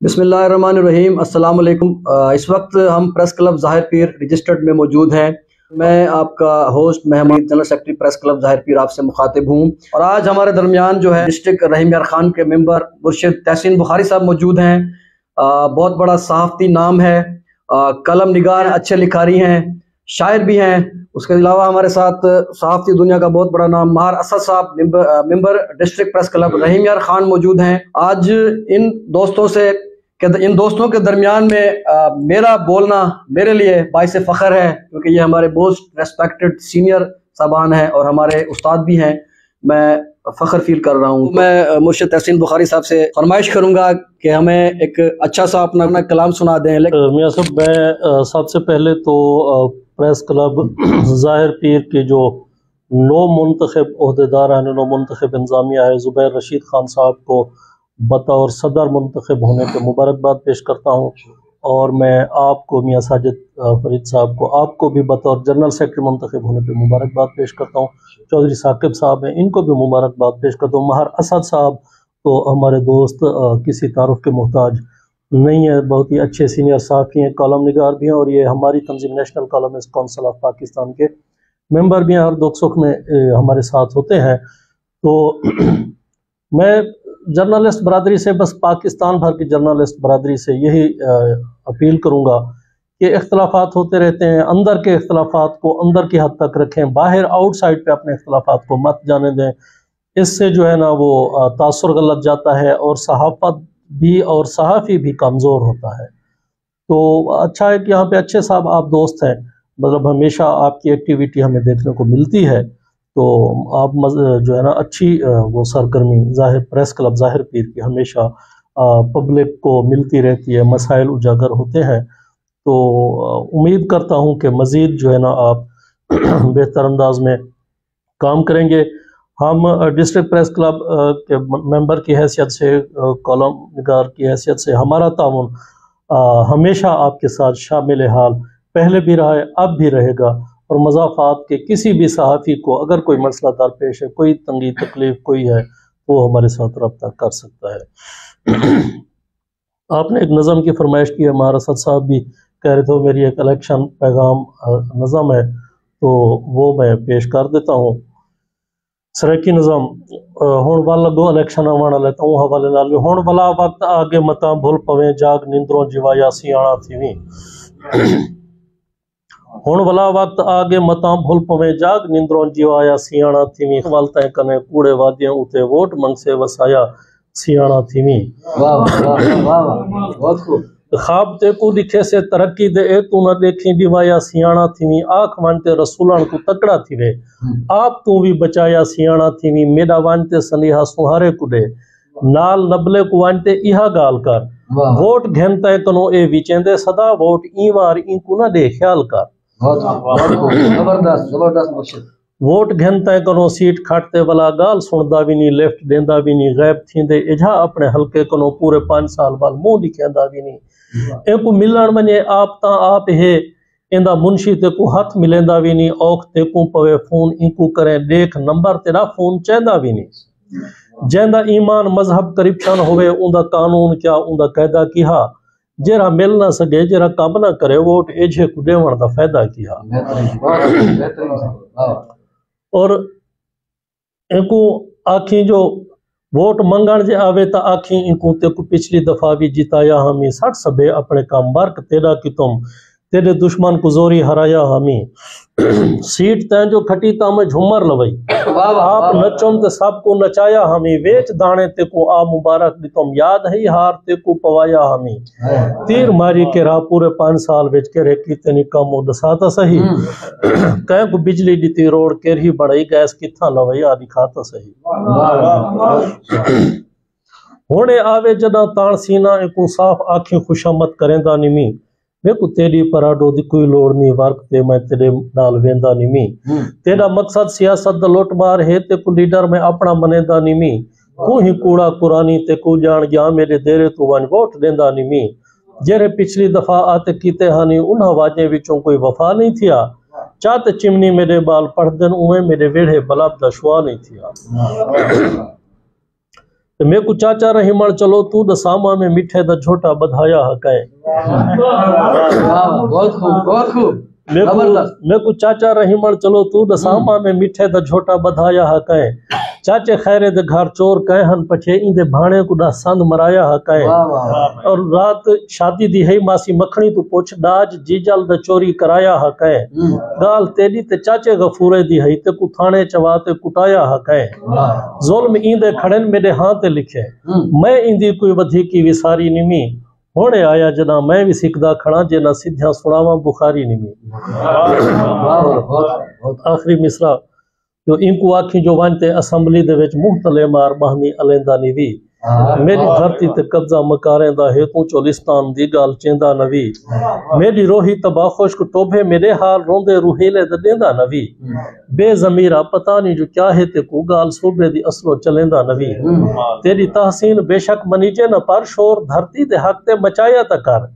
بسم اللہ الرحمن الرحیم۔ السلام علیکم۔ اس وقت ہم پریس کلب ظاہر پیر رجسٹرڈ میں موجود ہیں۔ میں آپ کا ہوسٹ محمد جنرل سیکرٹری پریس کلب ظاہر پیر آپ سے مخاطب ہوں، اور آج ہمارے درمیان جو ہے ڈسٹرکٹ رحیم یار خان کے ممبر مرشد تحسین بخاری صاحب موجود ہیں۔ بہت بڑا صحافتی نام ہے، قلم نگار، اچھے لکھاری ہیں، شاعر بھی ہیں۔ اس کے علاوہ ہمارے ساتھ صحافتی دنیا کا بہت بڑا نام ماہر اسد صاحب ممبر ڈسٹرکٹ پریس کلب رحیم یار خان موجود ہیں۔ آج ان دوستوں کے درمیان میں میرا بولنا میرے لیے باعث فخر ہے، کیونکہ یہ ہمارے موسٹ ریسپیکٹڈ سینئر صاحبان ہیں اور ہمارے استاد بھی ہیں۔ میں فخر فیل کر رہا ہوں۔ میں مرشد تحسین بخاری صاحب سے فرمائش کروں گا کہ ہمیں ایک اچھا سا اپنا کلام سنا دیں۔ میاں صاحب، میں سب سے پہلے تو پریس کلب ظاہر پیر کے جو نو منتخب عہدیدار ہیں، نو منتخب انتظامیہ ہے، زبیر رشید خان صاحب کو بطور صدر منتخب ہونے پہ مبارکباد پیش کرتا ہوں، اور میں آپ کو میاں ساجد فرید صاحب کو، آپ کو بھی بطور جنرل سیکرٹری منتخب ہونے پہ مبارکباد پیش کرتا ہوں۔ چودھری ثاقب صاحب ہیں، ان کو بھی مبارکباد پیش کرتا ہوں۔ ماہر اسد صاحب تو ہمارے دوست، کسی تعارف کے محتاج نہیں ہے، بہت ہی اچھے سینئر صحافی ہیں، کالم نگار بھی ہیں، اور یہ ہماری تنظیم national columnist council of Pakistan کے ممبر بھی ہیں، اور دکھ سکھ میں ہمارے ساتھ ہوتے ہیں۔ تو میں جرنلسٹ برادری سے، بس پاکستان بھر کی جرنلسٹ برادری سے یہی اپیل کروں گا کہ اختلافات ہوتے رہتے ہیں، اندر کے اختلافات کو اندر کی حد تک رکھیں، باہر آؤٹ سائڈ پہ اپنے اختلافات کو مت جانے دیں۔ اس سے جو ہے نا وہ تاثر غلط جاتا ہے، اور صحافت بھی اور صحافی بھی کمزور ہوتا ہے۔ تو اچھا ہے کہ یہاں پہ اچھے صاحب آپ دوست ہیں، مطلب ہمیشہ آپ کی ایکٹیویٹی ہمیں دیکھنے کو ملتی ہے، تو آپ جو ہے نا اچھی وہ سرگرمی ظاہر پریس کلب ظاہر پیر کی ہمیشہ پبلک کو ملتی رہتی ہے، مسائل اجاگر ہوتے ہیں۔ تو امید کرتا ہوں کہ مزید جو ہے نا آپ بہتر انداز میں کام کریں گے۔ ہم ڈسٹرکٹ پریس کلب کے ممبر کی حیثیت سے، کالم نگار کی حیثیت سے، ہمارا تعاون ہمیشہ آپ کے ساتھ شامل حال پہلے بھی رہا ہے، اب بھی رہے گا، اور مضافات کے کسی بھی صحافی کو اگر کوئی مسئلہ درپیش ہے، کوئی تنگی تکلیف کوئی ہے، وہ ہمارے ساتھ رابطہ کر سکتا ہے۔ آپ نے ایک نظم کی فرمائش کی ہے، ماہر اسد صاحب بھی کہہ رہے تھے، میری ایک الیکشن پیغام نظم ہے، تو وہ میں پیش کر دیتا ہوں۔ سریکی نظم ہون والا دو الیکشن آوانا لیتا ہوں حوالے نال۔ ہون والا وقت آگے متاں بھول پویں، جاگ نیندروں جوایا سیاڑا تھیویں۔ ہون والا وقت آگے متاں بھول پویں، جاگ نیندروں جوایا سیاڑا تھیویں۔ والتیں کنے کوڑے وادیاں اتے ووٹ منگ سے وسایا سیاڑا تھیویں۔ خواب تے کو دکھے سے ترقی دے اے تو نہ دیکھیں دیوایا سیاڑا تھیویں۔ آنکھ وانتے رسولان کو تکڑا تھیوے، آپ تو بھی بچایا سیاڑا تھیویں۔ میڈا وانتے سنیہا سہارے کو دے، نال نبلے کو وانتے ایہا گال کر۔ ووٹ گھنتے کنو اے ویچیں صدا، ووٹ این وار این کو نہ دے خیال کر۔ ووٹ گھنتے کنو سیٹ کھاٹتے والا، گال سندا بھی نہیں لیفٹ دیندا بھی نہیں، غیب تھیندے اجھا اپنے حلقے کنو پورے 5 سال وال منہ دکھیندا بھی نہیں۔ اے کو ملن منے آپ تاں آپ ہے، ایندا منشی تے کو ہاتھ ملیندا بھی نہیں، اوکھ تے کو پوے فون این کو کریں دیکھ نمبر تیرا فون چیندا بھی نہیں۔ جیندا ایمان مذہب کرپشن ہوئے، اوندا قانون کیا اوندا قیدہ کیا، جیرا مل نہ سکے جیرا کام نہ کرے، ووٹ ایجھے کو دیوان دا فائدہ کیا۔ اور ان کو آکھیں جو ووٹ منگان جے آوے تا آکھیں ان کو تے کو پچھلی دفعہ بھی جتایا ہمیں، 60 سبے اپنے کا مارک تیرا کی تم، تیرے دشمن کو زوری ہرایا ہمیں۔ سیٹ تین جو کھٹی تا میں جھومر لوئی، آپ نچوں تے سب کو نچایا ہمیں۔ ویچ دانے تے کو آ مبارک دی تم، یاد ہے ہار تے کو پوایا ہمیں۔ تیر ماری کے راہ پورے 5 سال ویچ کے ریکی تے نکام و دساتا سہی، کہیں کو بجلی دیتی روڑ کے رہی بڑھائی گیس کی تھا لوئی آدھی کھاتا سہی۔ ہونے آوے جدہ تان سینہ ایکو صاف آنکھیں خوشامت کریں دا نمی، میں کو تیری پراڈو دی کوئی لوڑ نہیں، ورک تے میں تیرے نال ویندا نمی۔ تیرا مقصد سیاست دا لوٹ مار ہے، تے کو لیڈر میں اپنا منے دا نمی۔ تو ہی کوڑا قرآنی تے کو جان گیا، میرے دیرے تو وان ووٹ دیندا نمی۔ جیرے پچھلی دفعہ آتے کیتے ہانی، انہاں واجیں وچوں کوئی وفا نہیں تھیا۔ چاہتے چمنی میرے بال پڑھ دن اوہیں، میرے ویڑھے بلاب دا شوا نہیں تھیا۔ تو میں کو چاچا رحمان چلو تو دساما میں میٹھے دا جھوٹا بدھایا حقائیں بہت خوب بہت خوب میں کو چاچا رحمان چلو تو دساما میں میٹھے دا جھوٹا بدھایا حقائیں چاچے خیرے دے گھر چور کہیں ہن پچھے این دے بھانے کو دا سند مرایا حقائیں اور رات شادی دی ہے ماسی مکھنی تو پوچھ ڈاج جی جل دا چوری کرایا حقائیں گال تیری تے چاچے غفورے دی ہے تے کو تھانے چواتے کٹایا حقائیں ظلم این دے کھڑن میرے ہاں تے لکھے میں این دی کوئی ودھی کی وساری نمی ہونے آیا جنا میں بھی سکھدا کھڑا جنا سدھیاں سناواں بخاری نمی آخری مصرع جو ان کو آکھی جو وانتے اسمبلی دے وچ محتلے مار بہنی علیندہ نیوی میری دھرتی تے قبضہ مکاریں دا ہے تو چولستان دی گال چیندہ نوی میری روحی تباہ خوش کو ٹوبے میرے حال روندے روحیلے دے دیندہ نوی بے ضمیرہ پتہ نہیں جو کیا ہے تے کو گال صوبے دی اصلو چلیندہ نوی تیری تحسین بے شک منیجے نہ پر شور دھرتی دے حق تے مچایا تکر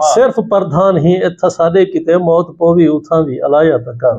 صرف پردھان ہی اتھسادے کی تے موت پووی اتھاں بھی علایا تکر